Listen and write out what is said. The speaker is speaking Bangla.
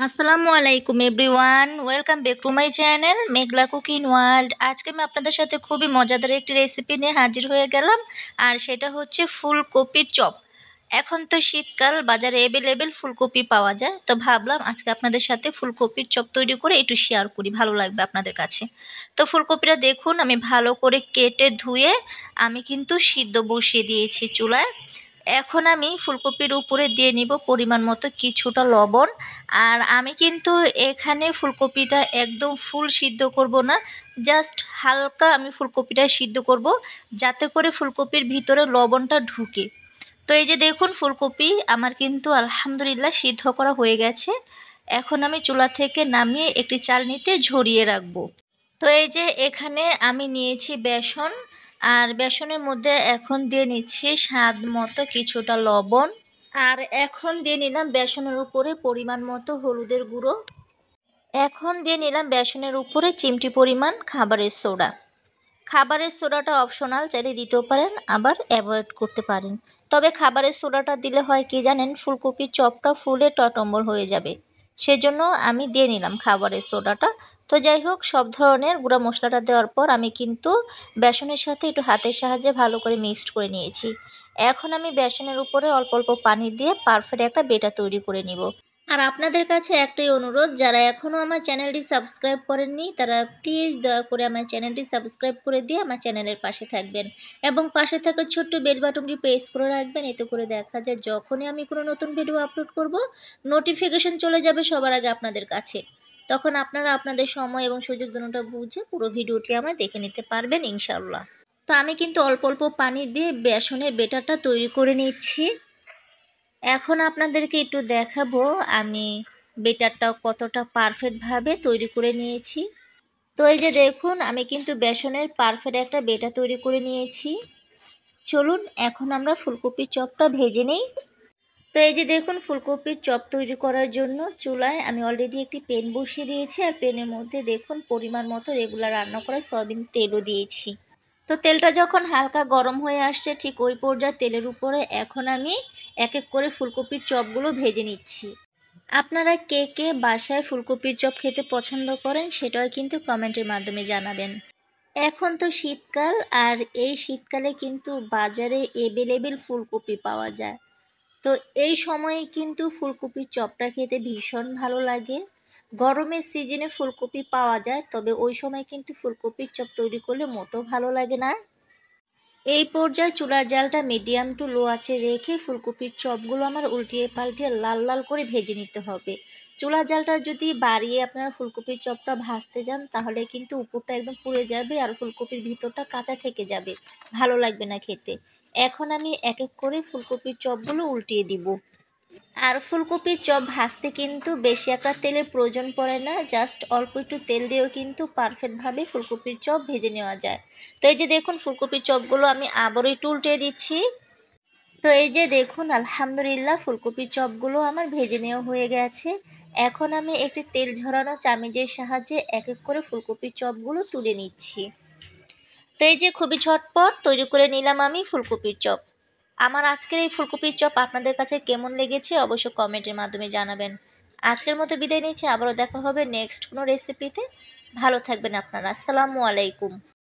আসসালামু আলাইকুম everyone, welcome back to my channel Meghla cooking world. আজকে আমি আপনাদের সাথে খুবই মজাদার একটি রেসিপি নিয়ে হাজির হয়ে গেলাম, আর সেটা হচ্ছে ফুলকপির চপ। এখন তো শীতকাল, বাজারে অ্যাভেলেবেল ফুলকপি পাওয়া যায়, তো ভাবলাম আজকে আপনাদের সাথে ফুলকপির চপ তৈরি করে একটু শেয়ার করি, ভালো লাগবে আপনাদের কাছে। তো ফুলকপিটা দেখুন, আমি ভালো করে কেটে ধুয়ে আমি কিন্তু সিদ্ধ বসিয়ে দিয়েছি চুলায়। এখন আমি ফুলকপির উপরে দিয়ে নিব পরিমাণ মতো কিছুটা লবণ। আর আমি কিন্তু এখানে ফুলকপিটা একদম ফুল সিদ্ধ করব না, জাস্ট হালকা আমি ফুলকপিটা সিদ্ধ করব, যাতে করে ফুলকপির ভিতরে লবণটা ঢুকে। তো এই যে দেখুন, ফুলকপি আমার কিন্তু আলহামদুলিল্লাহ সিদ্ধ করা হয়ে গেছে। এখন আমি চুলা থেকে নামিয়ে একটি চালনিতে ঝরিয়ে রাখবো। তো এই যে এখানে আমি নিয়েছি বেসন, আর বেসনের মধ্যে এখন দিয়ে নিচ্ছি স্বাদ মতো কিছুটা লবণ। আর এখন দিয়ে নিলাম বেসনের উপরে পরিমাণ মতো হলুদের গুঁড়ো। এখন দিয়ে নিলাম বেসনের উপরে চিমটি পরিমাণ খাবারের সোডা। খাবারের সোডাটা অপশনাল, চাইলে দিতেও পারেন, আবার অ্যাভয়েড করতে পারেন। তবে খাবারের সোডাটা দিলে হয় কি জানেন, ফুলকপির চপটা ফুলে টটম্বর হয়ে যাবে, সেজন্য আমি দিয়ে নিলাম খাবারের সোডাটা। তো যাই হোক, সব ধরনের গুঁড়া মশলাটা দেওয়ার পর আমি কিন্তু বেসনের সাথে একটু হাতের সাহায্যে ভালো করে মিক্সড করে নিয়েছি। এখন আমি বেসনের উপরে অল্প অল্প পানি দিয়ে পারফেক্ট একটা বেটার তৈরি করে নিব। আর আপনাদের কাছে একটাই অনুরোধ, যারা এখনও আমার চ্যানেলটি সাবস্ক্রাইব করেননি তারা প্লিজ দয়া করে আমার চ্যানেলটি সাবস্ক্রাইব করে দিয়ে আমার চ্যানেলের পাশে থাকবেন, এবং পাশে থাকা ছোট্ট বেল বাটনটি প্রেস করে রাখবেন। এতে করে দেখা যায় যখনই আমি কোনো নতুন ভিডিও আপলোড করব, নোটিফিকেশন চলে যাবে সবার আগে আপনাদের কাছে। তখন আপনারা আপনাদের সময় এবং সুযোগ দুটোটা বুঝে পুরো ভিডিওটি আমার দেখে নিতে পারবেন ইনশাল্লাহ। তো আমি কিন্তু অল্প অল্প পানি দিয়ে বেসনের বেটারটা তৈরি করে নিচ্ছি। এখন আপনাদেরকে একটু দেখাবো আমি বেটারটা কতটা পারফেক্টভাবে তৈরি করে নিয়েছি। তো এই যে দেখুন, আমি কিন্তু বেসনের পারফেক্ট একটা বেটার তৈরি করে নিয়েছি। চলুন এখন আমরা ফুলকপির চপটা ভেজে নেই। তো এই যে দেখুন, ফুলকপির চপ তৈরি করার জন্য চুলায় আমি অলরেডি একটি প্যান বসিয়ে দিয়েছি, আর প্যানের মধ্যে দেখুন পরিমাণ মতো রেগুলার রান্না করা সয়াবিন তেলও দিয়েছি। তো তেলটা যখন হালকা গরম হয়ে আসছে, ঠিক ওই পর্যায়ে তেলের উপরে এখন আমি এক এক করে ফুলকপির চপগুলো ভেজে নিচ্ছি। আপনারা কে কে বাসায় ফুলকপির চপ খেতে পছন্দ করেন সেটাও কিন্তু কমেন্টের মাধ্যমে জানাবেন। এখন তো শীতকাল, আর এই শীতকালে কিন্তু বাজারে অ্যাভেলেবেল ফুলকপি পাওয়া যায়। তো এই সময়ে কিন্তু ফুলকপির চপটা খেতে ভীষণ ভালো লাগে। গরমের সিজনে ফুলকপি পাওয়া যায়, তবে ওই সময় কিন্তু ফুলকপির চপ তৈরি করলে মোটেও ভালো লাগে না। এই পর্যায়ে চুলার জালটা মিডিয়াম টু লো আঁচে রেখে ফুলকপির চপগুলো আমার উল্টিয়ে পাল্টিয়ে লাল লাল করে ভেজে নিতে হবে। চুলার জালটা যদি বাড়িয়ে আপনারা ফুলকপির চপটা ভাজতে যান, তাহলে কিন্তু উপরটা একদম পুড়ে যাবে আর ফুলকপির ভিতরটা কাঁচা থেকে যাবে, ভালো লাগবে না খেতে। এখন আমি এক এক করে ফুলকপির চপগুলো উল্টিয়ে দিব। আর ফুলকপির চপ ভাজতে কিন্তু বেশি একটা তেলের প্রয়োজন পড়ে না, জাস্ট অল্প একটু তেল দিয়েও কিন্তু পারফেক্টভাবে ফুলকপির চপ ভেজে নেওয়া যায়। তো এই যে দেখুন, ফুলকপির চপগুলো আমি আবারও একটু উল্টে দিচ্ছি। তো এই যে দেখুন, আলহামদুলিল্লাহ ফুলকপির চপগুলো আমার ভেজে নেওয়া হয়ে গেছে। এখন আমি একটি তেল ঝরানো চামচের সাহায্যে এক এক করে ফুলকপির চপগুলো তুলে নিচ্ছি। তো এই যে খুবই ঝটপট তৈরি করে নিলাম আমি ফুলকপির চপ। আমার আজকের এই ফুলকপির চপ আপনাদের কাছে কেমন লেগেছে অবশ্যই কমেন্টের মাধ্যমে জানাবেন। আজকের মতো বিদায় নিচ্ছি, আবারও দেখা হবে নেক্সট কোনো রেসিপিতে। ভালো থাকবেন আপনারা। আসসালামু আলাইকুম।